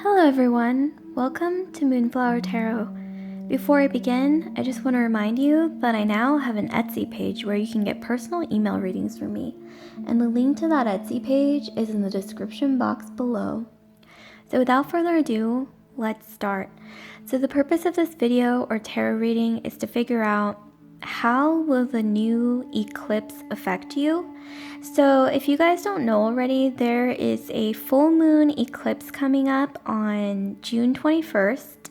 Hello everyone, welcome to Moonflower Tarot. Before I begin, I just want to remind you that I now have an Etsy page where you can get personal email readings from me, and the link to that Etsy page is in the description box below. So without further ado, let's start. So the purpose of this video or tarot reading is to figure out how will the new eclipse affect you. So if you guys don't know already, there is a full moon eclipse coming up on June 21st,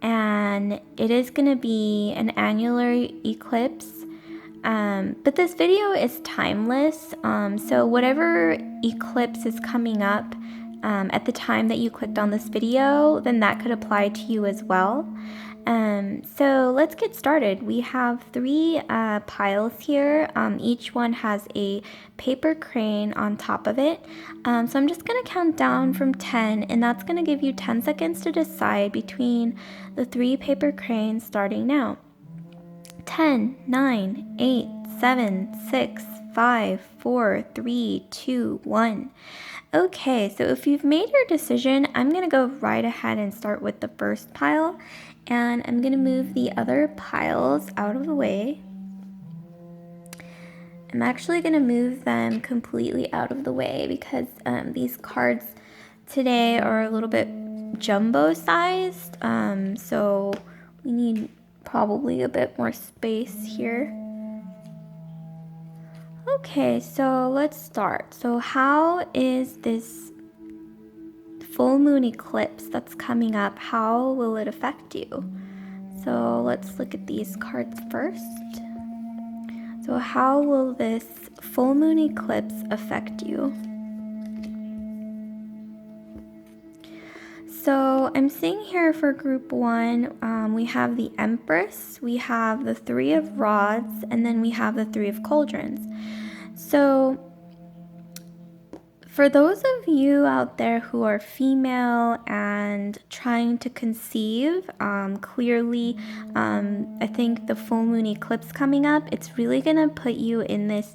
and it is going to be an annular eclipse. But this video is timeless, so whatever eclipse is coming up at the time that you clicked on this video, then that could apply to you as well. So let's get started. We have three piles here. Each one has a paper crane on top of it. So I'm just going to count down from 10, and that's going to give you 10 seconds to decide between the three paper cranes starting now. 10, 9, 8, 7, 6, 5, 4, 3, 2, 1. Okay, so if you've made your decision, I'm going to go right ahead and start with the first pile. And I'm going to move the other piles out of the way. I'm actually going to move them completely out of the way because these cards today are a little bit jumbo sized. So we need probably a bit more space here. Okay, so let's start. So how is this full moon eclipse that's coming up, how will it affect you? So let's look at these cards first. So how will this full moon eclipse affect you? So I'm seeing here for group one, we have the Empress, we have the Three of Rods, and then we have the Three of Cauldrons. So for those of you out there who are female and trying to conceive, clearly, I think the full moon eclipse coming up, it's really going to put you in this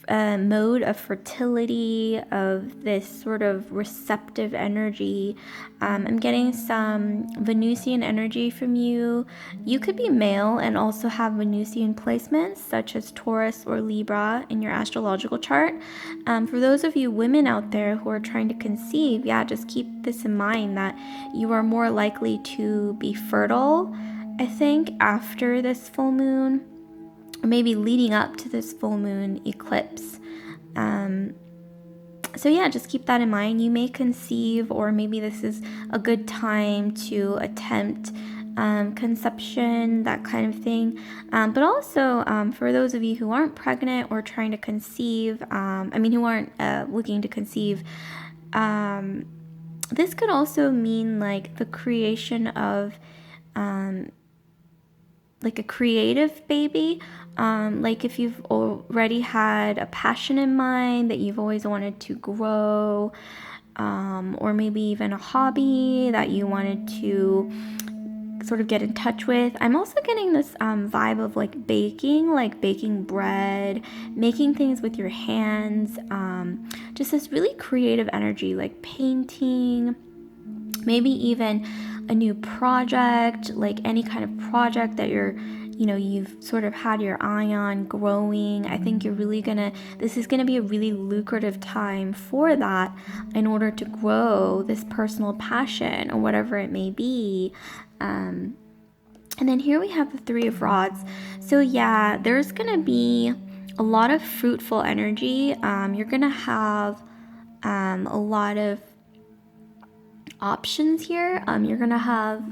mode of fertility, of this sort of receptive energy. I'm getting some Venusian energy from you. You could be male and also have Venusian placements such as Taurus or Libra in your astrological chart. For those of you women out there who are trying to conceive, just keep this in mind that you are more likely to be fertile, I think, after this full moon, or maybe leading up to this full moon eclipse. So just keep that in mind. You may conceive, or maybe this is a good time to attempt conception, that kind of thing. But also for those of you who aren't pregnant or trying to conceive, who aren't looking to conceive, this could also mean like the creation of like a creative baby, like if you've already had a passion in mind that you've always wanted to grow, or maybe even a hobby that you wanted to sort of get in touch with. I'm also getting this vibe of like baking bread, making things with your hands, just this really creative energy, like painting, maybe even a new project, like any kind of project that you've sort of had your eye on growing. I think this is gonna be a really lucrative time for that in order to grow this personal passion or whatever it may be. And then here we have the Three of Rods. So there's gonna be a lot of fruitful energy. You're gonna have a lot of options here. You're gonna have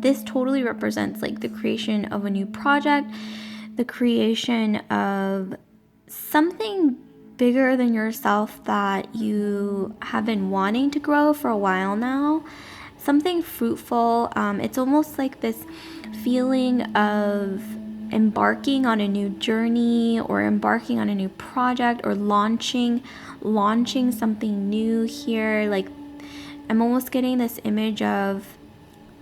this totally represents like the creation of a new project, the creation of something bigger than yourself that you have been wanting to grow for a while now, something fruitful. It's almost like this feeling of embarking on a new journey or embarking on a new project or launching something new here. Like I'm almost getting this image of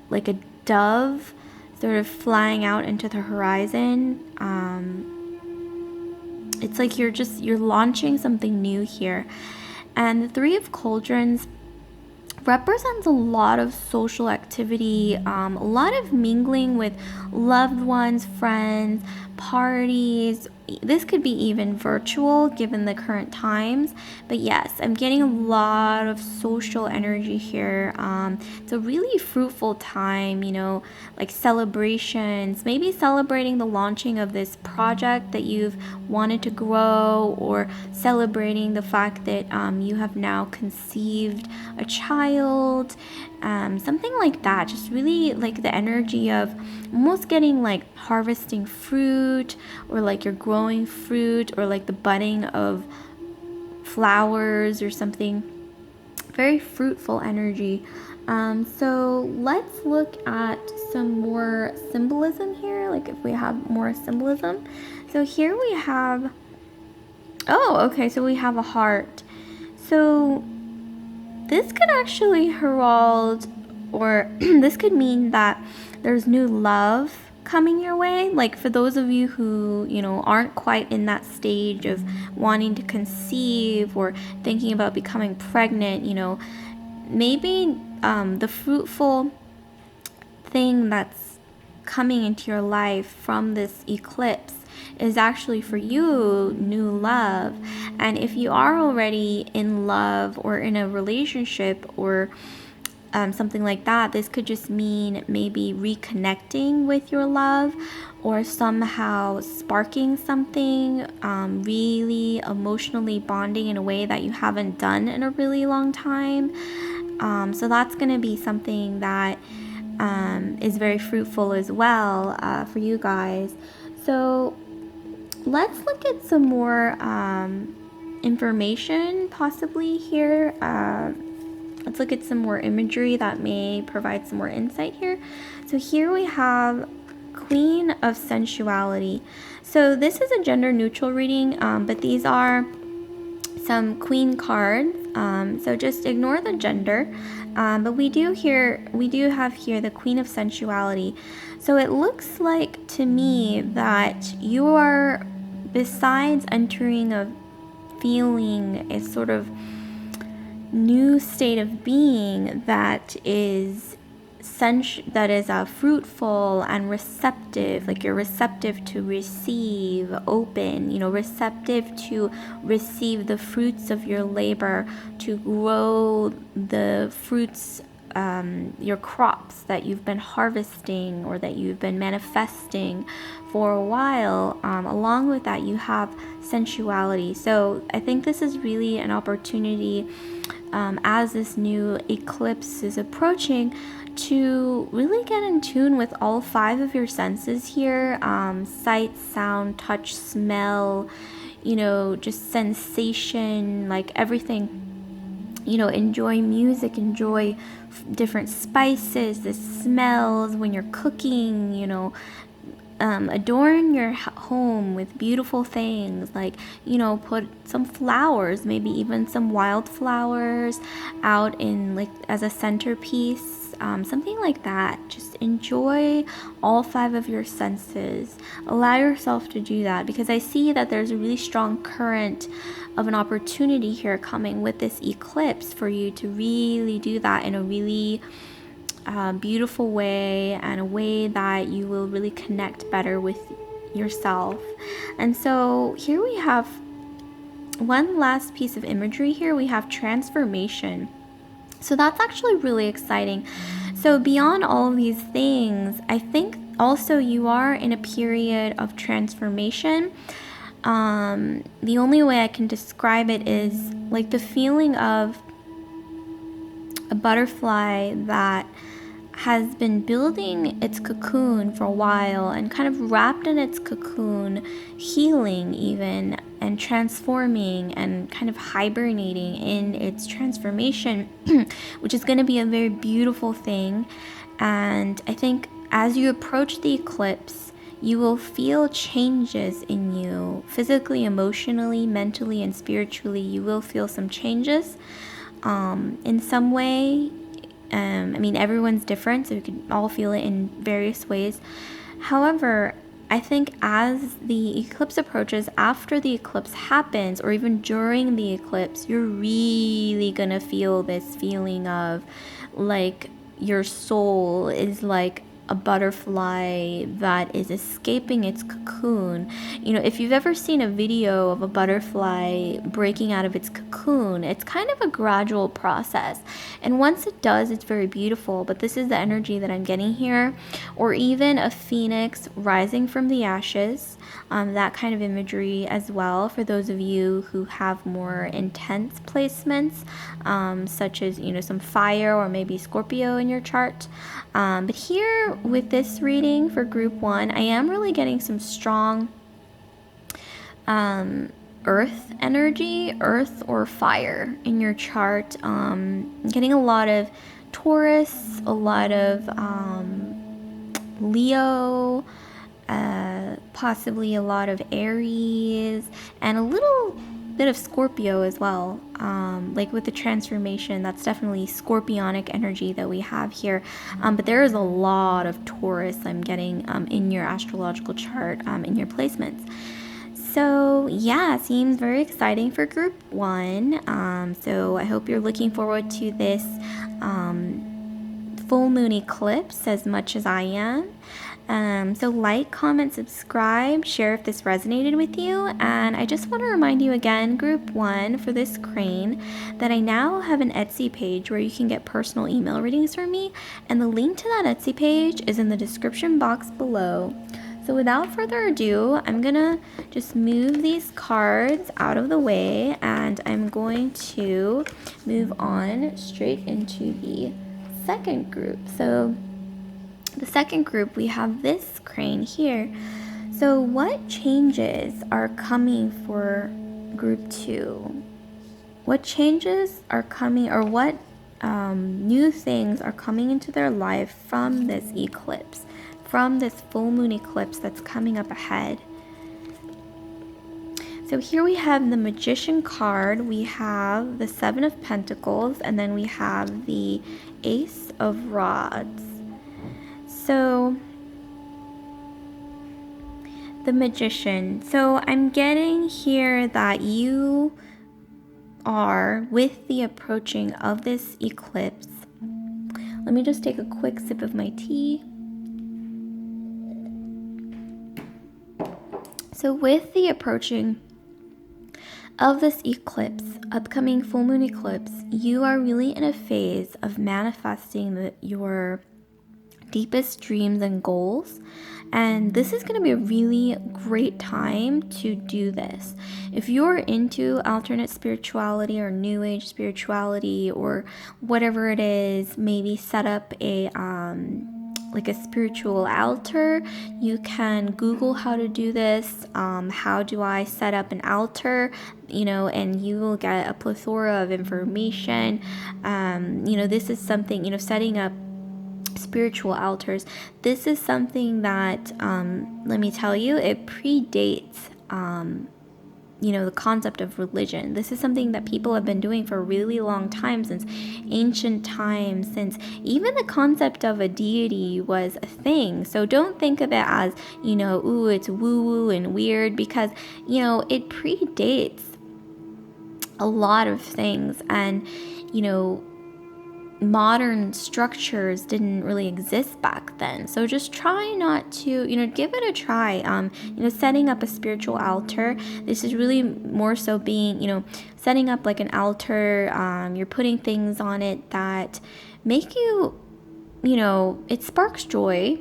like a dove sort of flying out into the horizon. It's like you're launching something new here. And the Three of Cauldrons, represents a lot of social activity, a lot of mingling with loved ones, friends, parties. This could be even virtual given the current times, but yes, I'm getting a lot of social energy here. It's a really fruitful time, like celebrations, maybe celebrating the launching of this project that you've wanted to grow, or celebrating the fact that you have now conceived a child, something like that. Just really like the energy of almost getting like harvesting fruit, or like you're growing fruit, or like the budding of flowers or something. Very fruitful energy. So let's look at some more symbolism here, like if we have more symbolism. So here we have, so we have a heart. So this could actually herald, or this could mean that there's new love coming your way. Like for those of you who, aren't quite in that stage of wanting to conceive or thinking about becoming pregnant, maybe the fruitful thing that's coming into your life from this eclipse is actually for you new love. And if you are already in love or in a relationship or something like that, this could just mean maybe reconnecting with your love, or somehow sparking something, really emotionally bonding in a way that you haven't done in a really long time. So that's going to be something that is very fruitful as well for you guys. So let's look at some more information possibly here. Let's look at some more imagery that may provide some more insight here. So here we have Queen of Sensuality. So this is a gender neutral reading, but these are some queen cards. So just ignore the gender. But we do have here the Queen of Sensuality. So it looks like to me that you are, besides entering a feeling, a sort of new state of being that is fruitful and receptive, like you're receptive to receive, open, receptive to receive the fruits of your labor, to grow the fruits, your crops that you've been harvesting or that you've been manifesting for a while. Along with that, you have sensuality. So I think this is really an opportunity, as this new eclipse is approaching, to really get in tune with all 5 of your senses here. Sight, sound, touch, smell, just sensation, like everything. Enjoy music, enjoy different spices, the smells when you're cooking, adorn your home with beautiful things, like, put some flowers, maybe even some wildflowers out in, like, as a centerpiece, something like that. Just enjoy all 5 of your senses. Allow yourself to do that, because I see that there's a really strong current of an opportunity here coming with this eclipse for you to really do that in a really beautiful way, and a way that you will really connect better with yourself. And so here we have one last piece of imagery here. We have transformation. So that's actually really exciting. So beyond all of these things, I think also you are in a period of transformation. The only way I can describe it is like the feeling of a butterfly that has been building its cocoon for a while and kind of wrapped in its cocoon, healing even, and transforming and kind of hibernating in its transformation, which is going to be a very beautiful thing. And I think as you approach the eclipse, you will feel changes in you, physically, emotionally, mentally, and spiritually. You will feel some changes in some way. Everyone's different, so you can all feel it in various ways. However, I think as the eclipse approaches, after the eclipse happens, or even during the eclipse, you're really gonna feel this feeling of like your soul is like a butterfly that is escaping its cocoon. You know, if you've ever seen a video of a butterfly breaking out of its cocoon, it's kind of a gradual process. And once it does, it's very beautiful. But this is the energy that I'm getting here. Or even a phoenix rising from the ashes. That kind of imagery as well for those of you who have more intense placements, such as, you know, some fire or maybe Scorpio in your chart. But here with this reading for group 1, I am really getting some strong earth energy, earth or fire in your chart. Getting a lot of Taurus, a lot of Leo, possibly a lot of Aries, and a little bit of Scorpio as well. Like with the transformation, that's definitely scorpionic energy that we have here. But there is a lot of Taurus I'm getting in your astrological chart, in your placements. So yeah, seems very exciting for group 1. So I hope you're looking forward to this full moon eclipse as much as I am. So like, comment, subscribe, share if this resonated with you. And I just want to remind you again, group 1 for this crane, that I now have an Etsy page where you can get personal email readings from me. And the link to that Etsy page is in the description box below. So without further ado, I'm gonna just move these cards out of the way, and I'm going to move on straight into the second group. So the second group, we have this crane here. So what changes are coming for group 2? What changes are coming, or what new things are coming into their life from this eclipse, from this full moon eclipse that's coming up ahead? So here we have the Magician card, we have the 7 of Pentacles, and then we have the Ace of Rods. So the Magician. So I'm getting here that you are, with the approaching of this eclipse, let me just take a quick sip of my tea. So with the approaching of this eclipse, upcoming full moon eclipse, you are really in a phase of manifesting your deepest dreams and goals. And this is going to be a really great time to do this. If you're into alternate spirituality or new age spirituality or whatever it is, maybe set up a like a spiritual altar. You can Google how to do this. How do I set up an altar? You know, and you will get a plethora of information. You know, this is something, you know, setting up spiritual altars. This is something that, let me tell you, it predates, you know, the concept of religion. This is something that people have been doing for a really long time, since ancient times, since even the concept of a deity was a thing. So don't think of it as, you know, ooh, it's woo-woo and weird, because, you know, it predates a lot of things. And, you know, modern structures didn't really exist back then. So just try not to, you know, give it a try. You know, setting up a spiritual altar. This is really more so being, you know, setting up like an altar. You're putting things on it that make you, you know, it sparks joy.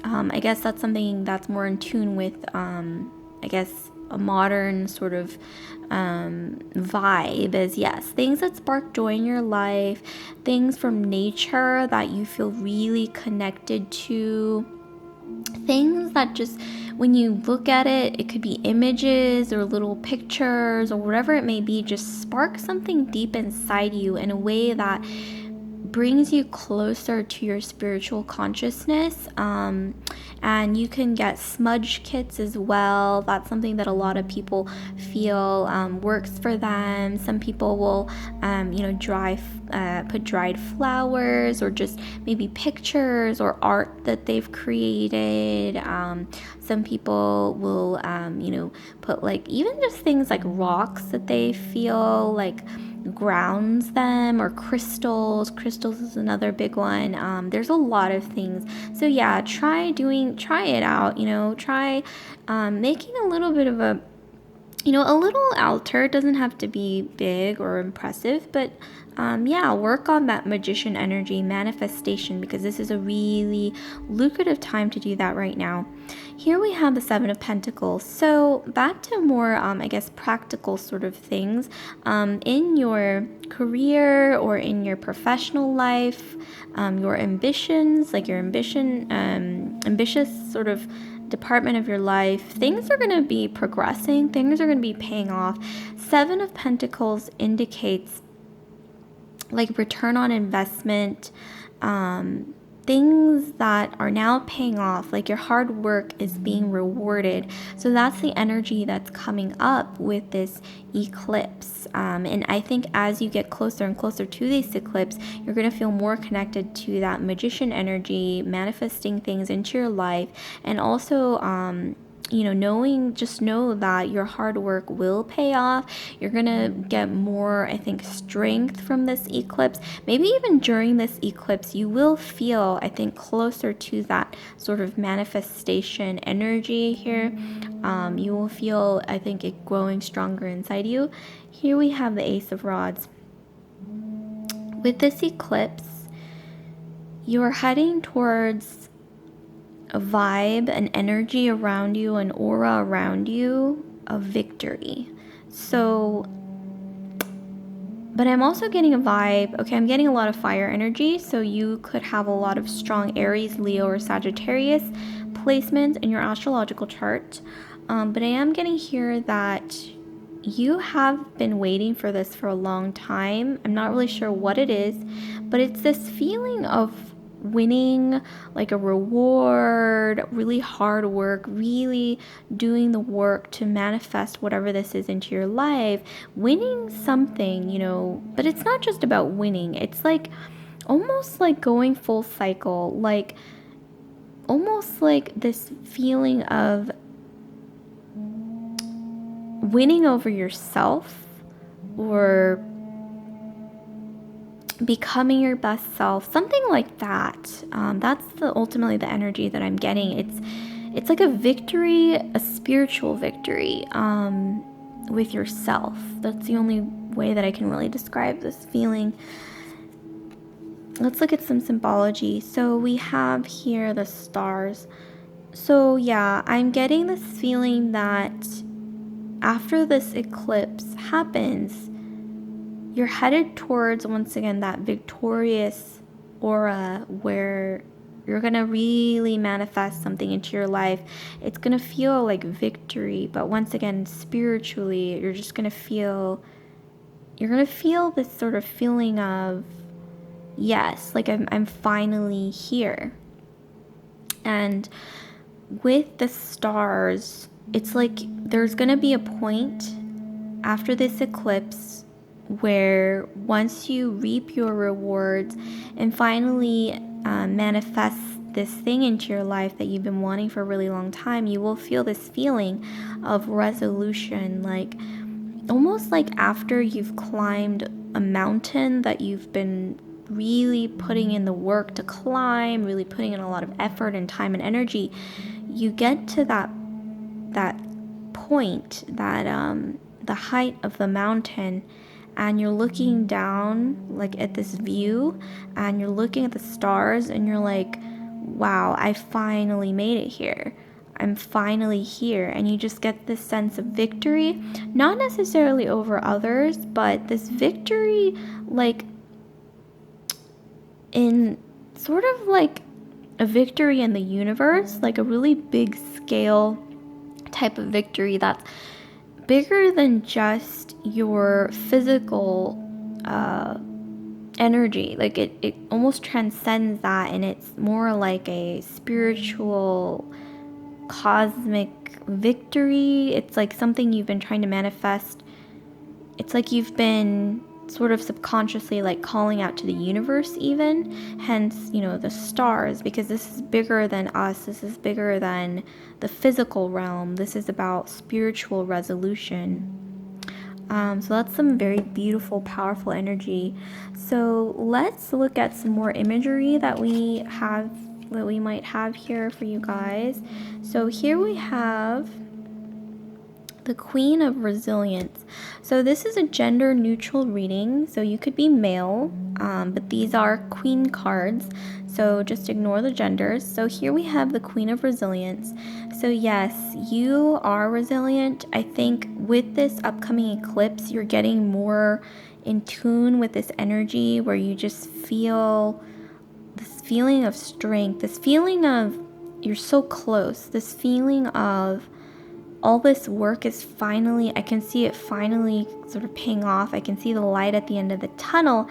I guess that's something that's more in tune with, I guess, a modern sort of vibe is, yes, things that spark joy in your life, things from nature that you feel really connected to, things that just, when you look at it, it could be images or little pictures or whatever it may be, just spark something deep inside you in a way that brings you closer to your spiritual consciousness. And you can get smudge kits as well. That's something that a lot of people feel works for them. Some people will, put dried flowers, or just maybe pictures or art that they've created. Some people will, put like even just things like rocks that they feel like grounds them, or crystals. Crystals is another big one. There's a lot of things. So yeah, try it out. Try making a little bit of a little altar. It doesn't have to be big or impressive, but work on that magician energy manifestation, because this is a really lucrative time to do that right now. Here we have the Seven of Pentacles. So back to more, practical sort of things in your career or in your professional life, your ambitions, like your ambitious sort of department of your life. Things are going to be progressing. Things are going to be paying off. Seven of Pentacles indicates like return on investment, things that are now paying off, like your hard work is being rewarded. So that's the energy that's coming up with this eclipse. And I think as you get closer and closer to this eclipse, you're going to feel more connected to that magician energy, manifesting things into your life, and also know that your hard work will pay off. You're gonna get more, I think, strength from this eclipse. Maybe even during this eclipse, you will feel, I think, closer to that sort of manifestation energy here. You will feel, I think, it growing stronger inside you. Here we have the Ace of Rods. With this eclipse, you're heading towards a vibe, an energy around you, an aura around you of victory. So, but I'm also getting a vibe, I'm getting a lot of fire energy, so you could have a lot of strong Aries, Leo, or Sagittarius placements in your astrological chart. But I am getting here that you have been waiting for this for a long time. I'm not really sure what it is, but it's this feeling of winning, like a reward, really hard work, really doing the work to manifest whatever this is into your life, winning something, but it's not just about winning. It's like almost like going full cycle, like almost like this feeling of winning over yourself, or becoming your best self, something like that. That's ultimately the energy that I'm getting. It's like a victory, a spiritual victory with yourself. That's the only way that I can really describe this feeling. Let's look at some symbology. So we have here the stars. So yeah, I'm getting this feeling that after this eclipse happens, you're headed towards, once again, that victorious aura where you're going to really manifest something into your life. It's going to feel like victory, but once again, spiritually, you're going to feel this sort of feeling of, yes, like I'm finally here. And with the stars, it's like there's going to be a point after this eclipse where once you reap your rewards and finally manifest this thing into your life that you've been wanting for a really long time, you will feel this feeling of resolution, like almost like after you've climbed a mountain that you've been really putting in the work to climb, really putting in a lot of effort and time and energy, you get to that point, that the height of the mountain, and you're looking down like at this view, and you're looking at the stars, and you're like, wow, I finally made it here. I'm finally here. And you just get this sense of victory, not necessarily over others, but this victory like in sort of like a victory in the universe, like a really big scale type of victory that's bigger than just your physical energy. Like it almost transcends that, and it's more like a spiritual cosmic victory. It's like something you've been trying to manifest. It's like you've been sort of subconsciously like calling out to the universe even, hence, you know, the stars, because this is bigger than us. This is bigger than the physical realm. This is about spiritual resolution. So that's some very beautiful, powerful energy. So let's look at some more imagery that we might have here for you guys. So here we have the Queen of Resilience. So this is a gender neutral reading, so you could be male, but these are queen cards, so just ignore the genders. So here we have the Queen of Resilience. So yes, you are resilient. I think with this upcoming eclipse, you're getting more in tune with this energy where you just feel this feeling of strength, this feeling of you're so close, this feeling of all this work is finally, I can see it finally sort of paying off. I can see the light at the end of the tunnel,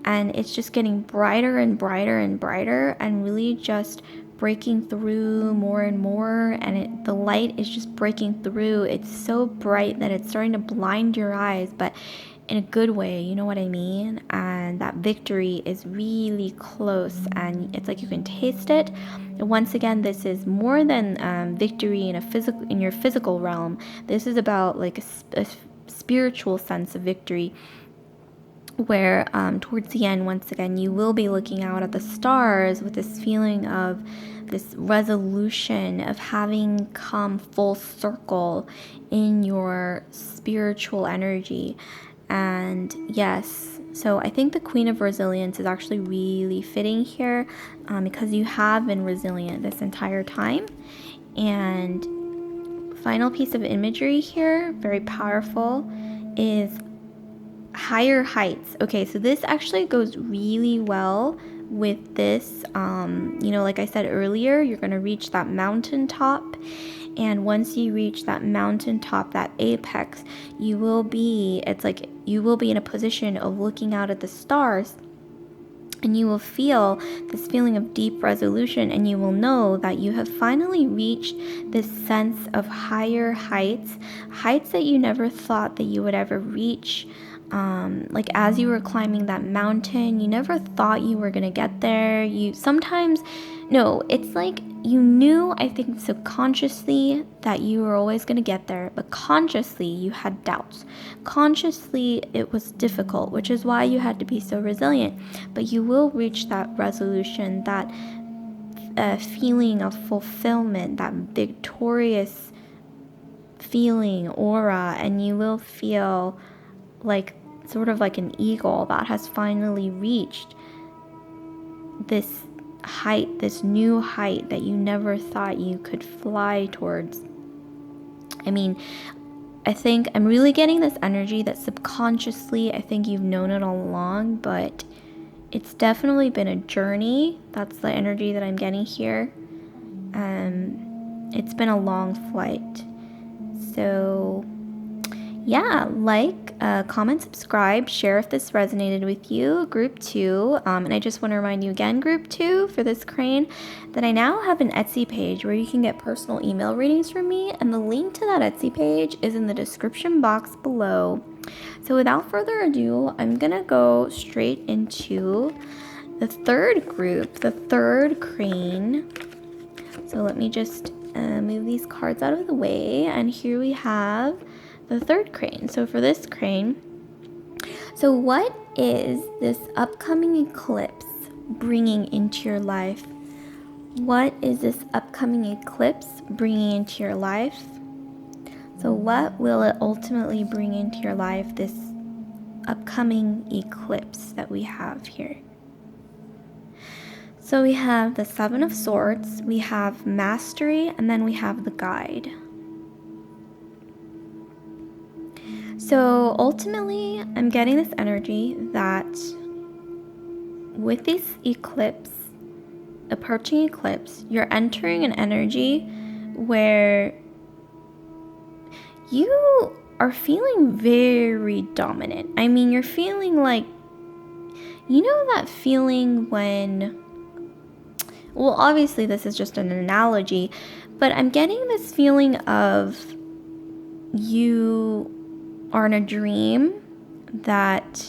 and it's just getting brighter and brighter and brighter, and really just breaking through more and more. And the light is just breaking through. It's so bright that it's starting to blind your eyes, but in a good way, you know what I mean? And that victory is really close, and it's like you can taste it. And once again, this is more than victory in your physical realm. This is about like a spiritual sense of victory, where towards the end, once again, you will be looking out at the stars with this feeling of this resolution of having come full circle in your spiritual energy. And yes, so I think the Queen of Resilience is actually really fitting here, because you have been resilient this entire time. And final piece of imagery here, very powerful, is higher heights. Okay, so this actually goes really well with this. Like I said earlier, you're going to reach that mountaintop. And once you reach that mountaintop, that apex, you will be in a position of looking out at the stars, and you will feel this feeling of deep resolution, and you will know that you have finally reached this sense of higher heights that you never thought that you would ever reach. Like as you were climbing that mountain, you never thought you were going to get there. It's like you knew, I think subconsciously, that you were always going to get there, but consciously you had doubts. Consciously it was difficult, which is why you had to be so resilient. But you will reach that resolution, that feeling of fulfillment, that victorious feeling, aura, and you will feel like sort of like an eagle that has finally reached this height, this new height that you never thought you could fly towards. I mean, I think I'm really getting this energy that subconsciously, I think you've known it all along, but it's definitely been a journey. That's the energy that I'm getting here. It's been a long flight. So yeah, comment, subscribe, share if this resonated with you. Group 2, and I just want to remind you again, Group 2 for this crane, that I now have an Etsy page where you can get personal email readings from me, and the link to that Etsy page is in the description box below. So without further ado, I'm gonna go straight into the third group, the third crane. So let me just move these cards out of the way, and here we have the third crane. So for this crane, so what is this upcoming eclipse bringing into your life? What is this upcoming eclipse bringing into your life? So what will it ultimately bring into your life, this upcoming eclipse that we have here? So we have the Seven of Swords, we have Mastery, and then we have the Guide. So ultimately, I'm getting this energy that with this approaching eclipse, you're entering an energy where you are feeling very dominant. I mean, you're feeling like You know that feeling when, well, obviously this is just an analogy, but I'm getting this feeling of you are in a dream that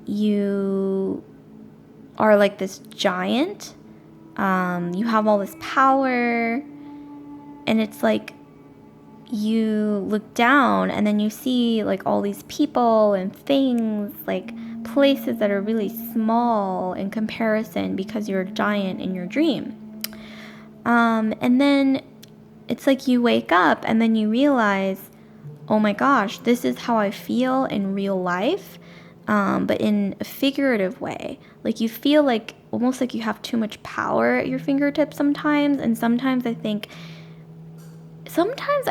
you are like this giant. You have all this power, and it's like you look down and then you see like all these people and things, like places that are really small in comparison because you're a giant in your dream. And then it's like you wake up and then you realize, oh my gosh, this is how I feel in real life, but in a figurative way. Like you feel like almost like you have too much power at your fingertips sometimes, and sometimes I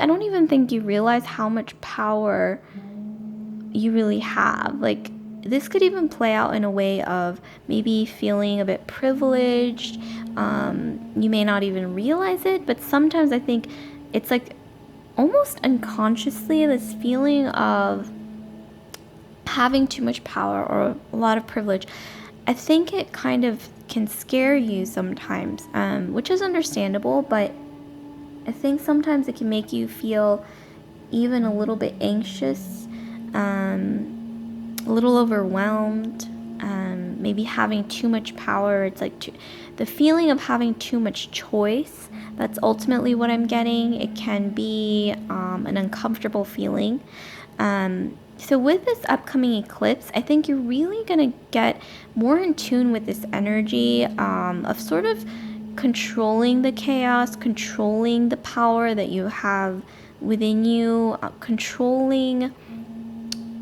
don't even think you realize how much power you really have. Like this could even play out in a way of maybe feeling a bit privileged. You may not even realize it, but sometimes I think it's like almost unconsciously this feeling of having too much power or a lot of privilege. I think it kind of can scare you sometimes, which is understandable, but I think sometimes it can make you feel even a little bit anxious, a little overwhelmed, maybe having too much power. It's like the feeling of having too much choice. That's ultimately what I'm getting. It can be an uncomfortable feeling. So with this upcoming eclipse, I think you're really going to get more in tune with this energy of sort of controlling the chaos, controlling the power that you have within you, controlling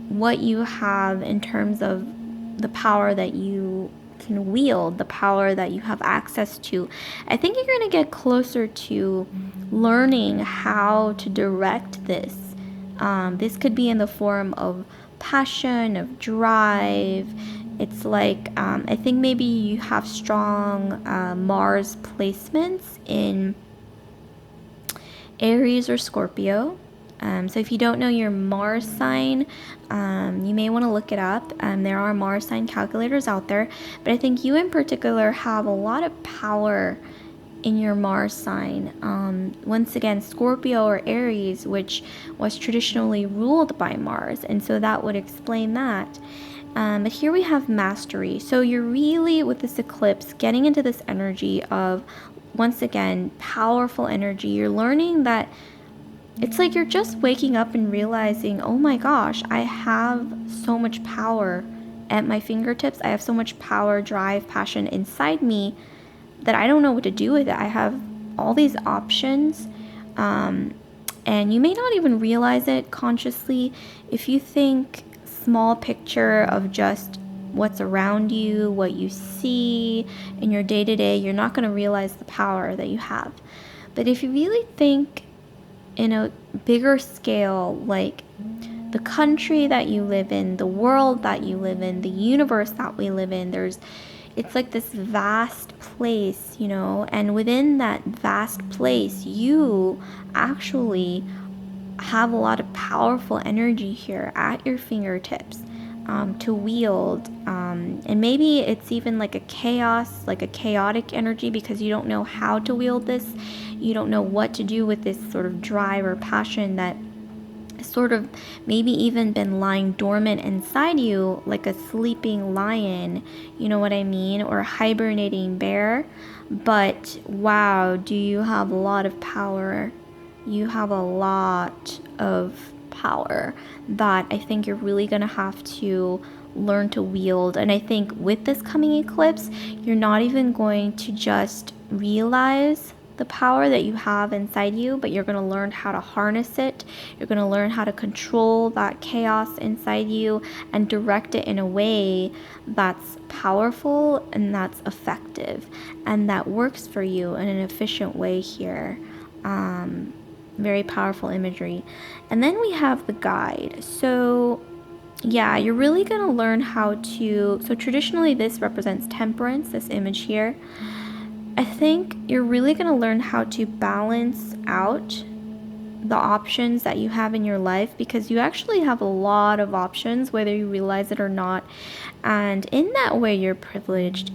what you have in terms of the power that you can wield, the power that you have access to. I think you're going to get closer to learning how to direct this. This could be in the form of passion, of drive. It's like, I think maybe you have strong Mars placements in Aries or Scorpio. So if you don't know your Mars sign, you may want to look it up. There are Mars sign calculators out there, but I think you in particular have a lot of power in your Mars sign. Once again, Scorpio or Aries, which was traditionally ruled by Mars, and so that would explain that. But here we have mastery. So you're really, with this eclipse, getting into this energy of, once again, powerful energy. You're learning that it's like you're just waking up and realizing, oh my gosh, I have so much power at my fingertips. I have so much power, drive, passion inside me that I don't know what to do with it. I have all these options, and you may not even realize it consciously. If you think small picture of just what's around you, what you see in your day-to-day, you're not going to realize the power that you have. But if you really think in a bigger scale, like the country that you live in, the world that you live in, the universe that we live in, it's like this vast place, and within that vast place, you actually have a lot of powerful energy here at your fingertips to wield. And maybe it's even like a chaos, like a chaotic energy, because you don't know how to wield this. You don't know what to do with this sort of drive or passion that sort of maybe even been lying dormant inside you, like a sleeping lion, you know what I mean, or a hibernating bear. But wow, do you have a lot of power. You have a lot of power that I think you're really going to have to learn to wield. And I think with this coming eclipse, you're not even going to just realize the power that you have inside you, but you're going to learn how to harness it. You're going to learn how to control that chaos inside you and direct it in a way that's powerful and that's effective and that works for you in an efficient way here. Very powerful imagery. And then we have the guide. So yeah, you're really going to learn how to, so traditionally this represents temperance, this image here. I think you're really going to learn how to balance out the options that you have in your life, because you actually have a lot of options, whether you realize it or not. And in that way, you're privileged.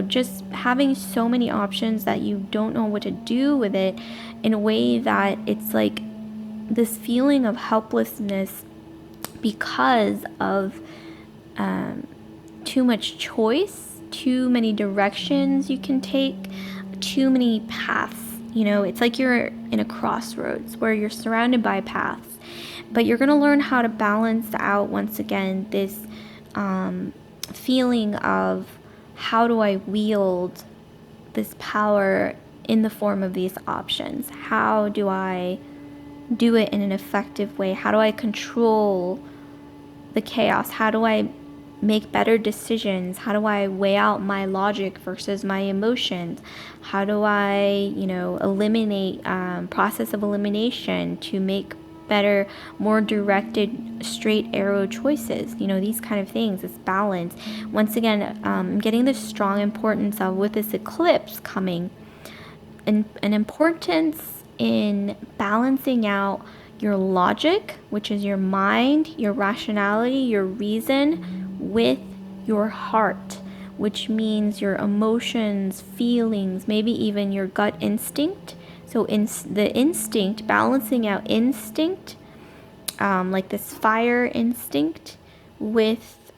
Just having so many options that you don't know what to do with it, in a way that it's like this feeling of helplessness because of too much choice, too many directions you can take, too many paths. It's like you're in a crossroads where you're surrounded by paths, but you're going to learn how to balance out, once again, this feeling of, how do I wield this power in the form of these options? How do I do it in an effective way? How do I control the chaos? How do I make better decisions? How do I weigh out my logic versus my emotions? How do I, eliminate, process of elimination to make better, more directed, straight arrow choices? These kind of things, this balance. Once again, I'm getting the strong importance of, with this eclipse coming, an importance in balancing out your logic, which is your mind, your rationality, your reason, with your heart, which means your emotions, feelings, maybe even your gut instinct. So the instinct, balancing out instinct, like this fire instinct, with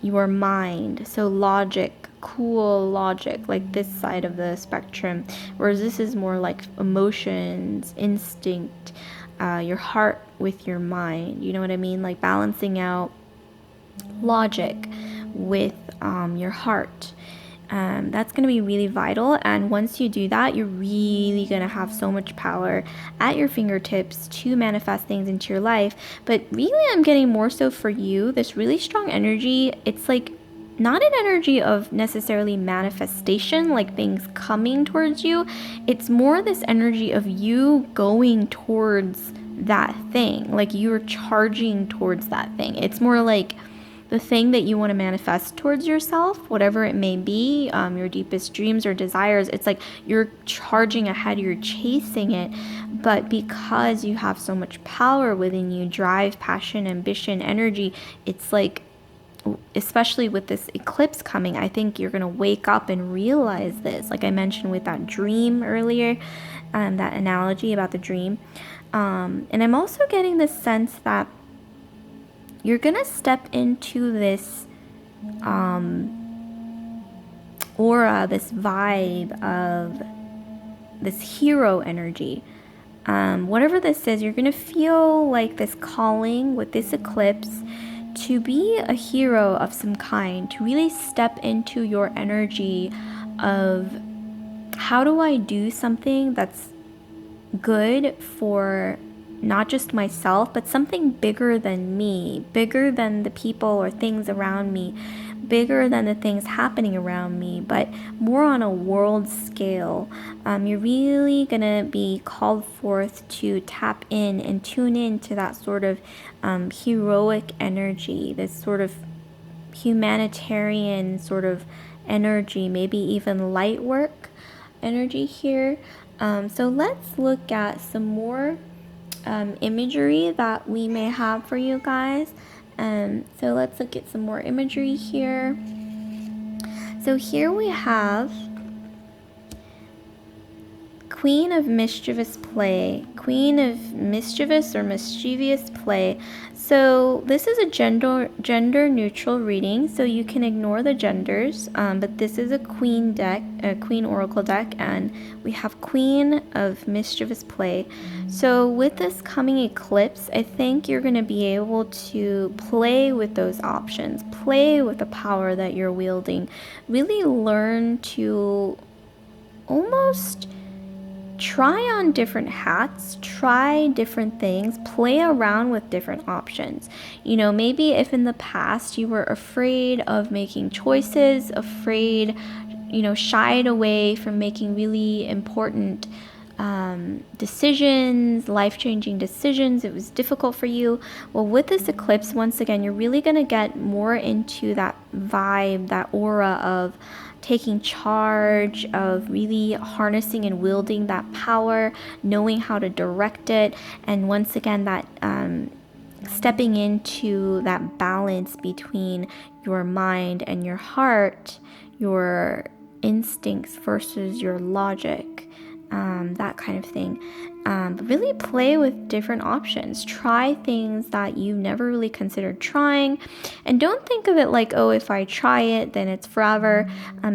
your mind. So logic, cool logic, like this side of the spectrum, whereas this is more like emotions, instinct, your heart with your mind. You know what I mean? Like balancing out logic with your heart. That's going to be really vital, and once you do that, you're really going to have so much power at your fingertips to manifest things into your life. But really, I'm getting more so for you this really strong energy. It's like not an energy of necessarily manifestation, like things coming towards you. It's more this energy of you going towards that thing, like you're charging towards that thing. It's more like the thing that you want to manifest towards yourself, whatever it may be, your deepest dreams or desires. It's like you're charging ahead, you're chasing it. But because you have so much power within you, drive, passion, ambition, energy, it's like, especially with this eclipse coming, I think you're going to wake up and realize this. Like I mentioned with that dream earlier, that analogy about the dream. And I'm also getting this sense that you're going to step into this aura, this vibe of this hero energy. Whatever this is, you're going to feel like this calling with this eclipse to be a hero of some kind, to really step into your energy of, how do I do something that's good for not just myself, but something bigger than me, bigger than the people or things around me, bigger than the things happening around me, but more on a world scale. You're really gonna be called forth to tap in and tune in to that sort of heroic energy, this sort of humanitarian sort of energy, maybe even light work energy here. So let's look at some more imagery that we may have for you guys. So let's look at some more imagery here. So here we have Queen of Mischievous Play, Queen of Mischievous or Mischievous Play. So this is a gender neutral reading, so you can ignore the genders, but this is a queen deck, a queen oracle deck, and we have Queen of Mischievous Play. So with this coming eclipse, I think you're going to be able to play with those options, play with the power that you're wielding, really learn to almost try on different hats, try different things, play around with different options. Maybe if in the past you were afraid of making choices, afraid, shied away from making really important decisions, life-changing decisions, it was difficult for you. Well, with this eclipse, once again, you're really going to get more into that vibe, that aura of taking charge of really harnessing and wielding that power, knowing how to direct it, and once again that stepping into that balance between your mind and your heart, your instincts versus your logic, that kind of thing. But really play with different options. Try things that you never really considered trying. And don't think of it like, oh, if I try it, then it's forever.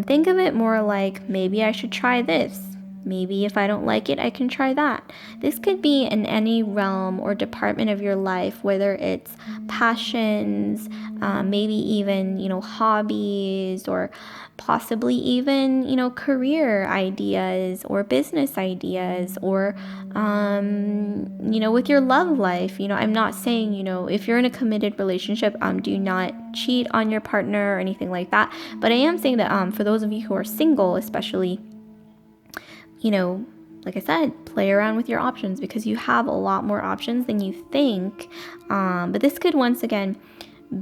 Think of it more like, maybe I should try this. Maybe if I don't like it, I can try that. This could be in any realm or department of your life, whether it's passions, maybe even, hobbies, or possibly even, career ideas or business ideas, or, with your love life. I'm not saying, if you're in a committed relationship, do not cheat on your partner or anything like that. But I am saying that for those of you who are single, especially, like I said, play around with your options, because you have a lot more options than you think. But this could once again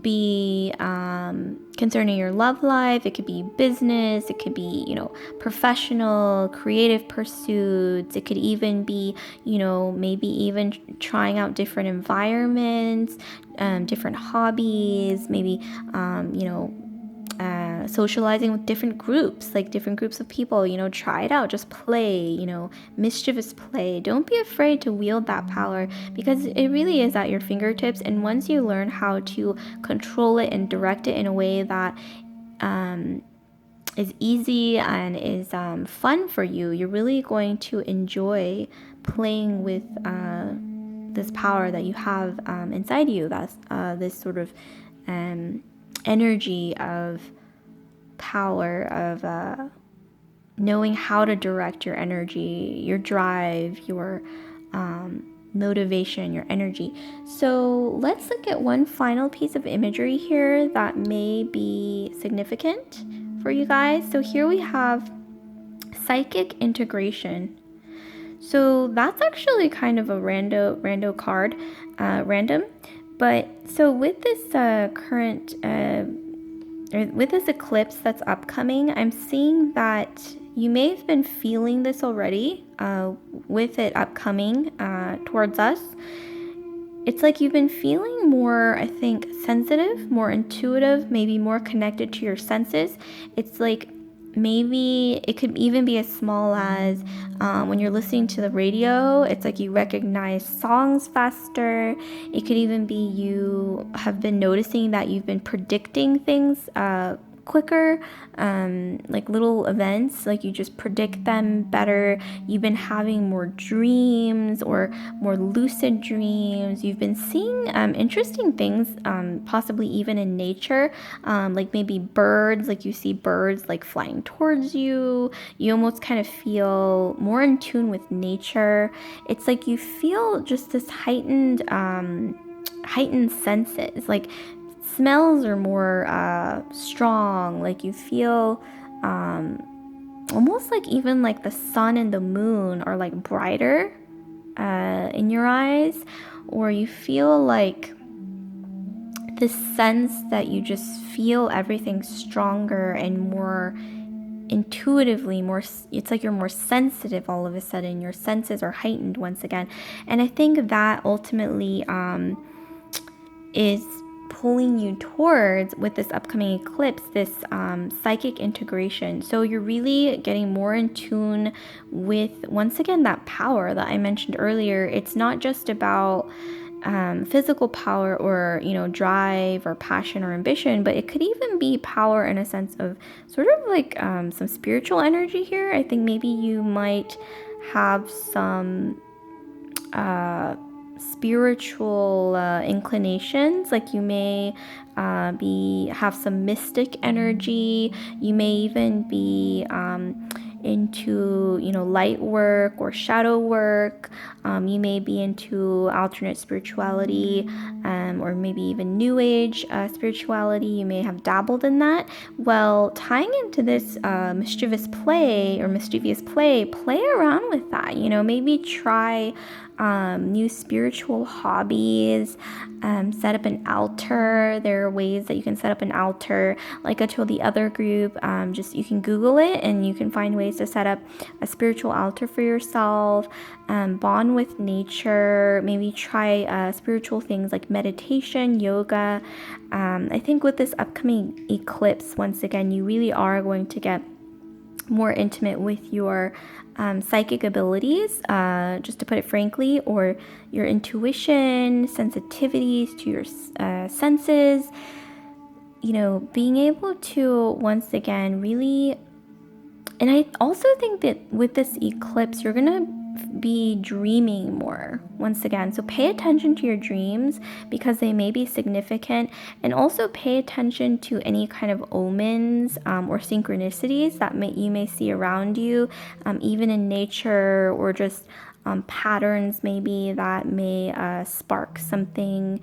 be concerning your love life. It could be business. It could be, professional, creative pursuits. It could even be, maybe even trying out different environments, different hobbies, maybe, socializing with different groups of people. Try it out, just play, mischievous play. Don't be afraid to wield that power, because it really is at your fingertips. And once you learn how to control it and direct it in a way that is easy and is fun for you, you're really going to enjoy playing with this power that you have inside you. That's this sort of energy of power, of knowing how to direct your energy, your drive, your motivation, your energy. So let's look at one final piece of imagery here that may be significant for you guys. So here we have psychic integration. So that's actually kind of a rando card, random. But so with this with this eclipse that's upcoming, I'm seeing that you may have been feeling this already with it upcoming towards us. It's like you've been feeling more, I think, sensitive, more intuitive, maybe more connected to your senses. It's like maybe it could even be as small as when you're listening to the radio, it's like you recognize songs faster. It could even be you have been noticing that you've been predicting things quicker, like little events, like you just predict them better. You've been having more dreams or more lucid dreams. You've been seeing interesting things, possibly even in nature, like maybe birds, like you see birds like flying towards you. You almost kind of feel more in tune with nature. It's like you feel just this heightened senses, like smells are more strong, like you feel almost like even like the sun and the moon are like brighter in your eyes, or you feel like this sense that you just feel everything stronger and more intuitively, it's like you're more sensitive all of a sudden. Your senses are heightened once again. And I think that ultimately is pulling you towards, with this upcoming eclipse, this psychic integration. So you're really getting more in tune with, once again, that power that I mentioned earlier. It's not just about physical power or drive or passion or ambition, but it could even be power in a sense of sort of like some spiritual energy here. I think maybe you might have some spiritual inclinations, like you may have some mystic energy. You may even be into light work or shadow work. You may be into alternate spirituality, or maybe even new age spirituality. You may have dabbled in that. Well, tying into this mischievous play, play around with that. Maybe try new spiritual hobbies, set up an altar. There are ways that you can set up an altar. Like I told the other group, just you can Google it and you can find ways to set up a spiritual altar for yourself, bond with nature, maybe try spiritual things like meditation, yoga. I think with this upcoming eclipse, once again, you really are going to get more intimate with your psychic abilities, just to put it frankly, or your intuition, sensitivities to your senses. You know, being able to once again really, and I also think that with this eclipse, you're gonna be dreaming more once again. So pay attention to your dreams because they may be significant, and also pay attention to any kind of omens or synchronicities that you may see around you, even in nature, or just patterns maybe that may spark something